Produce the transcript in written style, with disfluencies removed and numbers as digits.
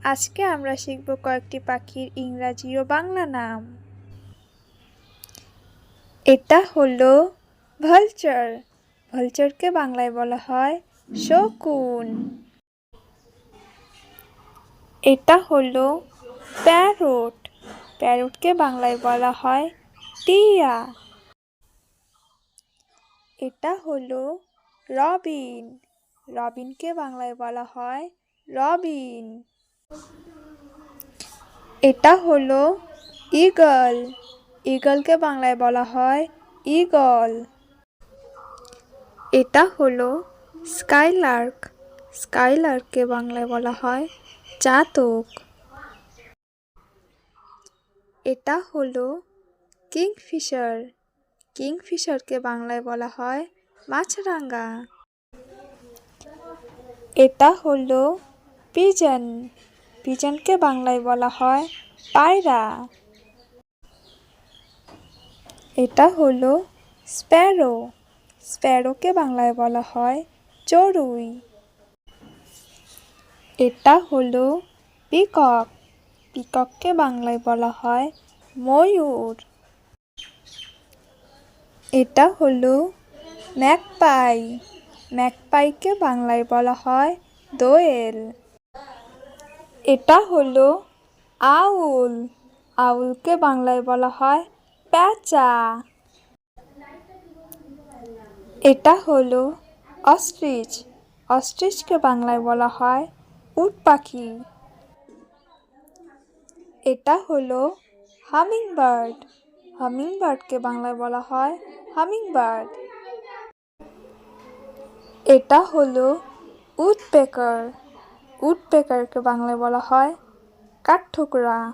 আজকে আমরা শিখব কয়েকটি পাখির ইংরাজি ও বাংলা নাম। এটা হলো ভালচার। ভালচারকে বাংলায় বলা হয় শকুন। এটা হলো প্যারট। প্যারটকে বাংলায় বলা হয় টিয়া। এটা হলো রবিন। রবিনকে বাংলায় বলা হয় রবিন। এটা হলো ঈগল। ঈগলকে বাংলায় বলা হয় ঈগল। এটা হলো স্কাইলার্ক। স্কাইলার্ককে বাংলায় বলা হয় চাতক। এটা হলো কিংফিশার। কিংফিশারকে বাংলায় বলা হয় মাছরাঙা। এটা হলো পিজন। পিজনকে বাংলায় বলা হয় পায়রা। এটা হলো স্প্যারো। স্প্যারোকে বাংলায় বলা হয় চড়ুই। এটা হলো পিকক। পিকককে বাংলায় বলা হয় ময়ূর। এটা হলো ম্যাকপাই। ম্যাকপাইকে বাংলায় বলা হয় দোয়েল। এটা হলো আউল। আউলকে বাংলায় বলা হয় প্যাঁচা। এটা হলো অস্ট্রিচ। অস্ট্রিচকে বাংলায় বলা হয় উট পাখি। এটা হলো হামিংবার্ড। হামিংবার্ডকে বাংলায় বলা হয় হামিংবার্ড। এটা হলো উডপেকার। উডপেকারকে বাংলায় বলা হয় কাঠঠোকরা।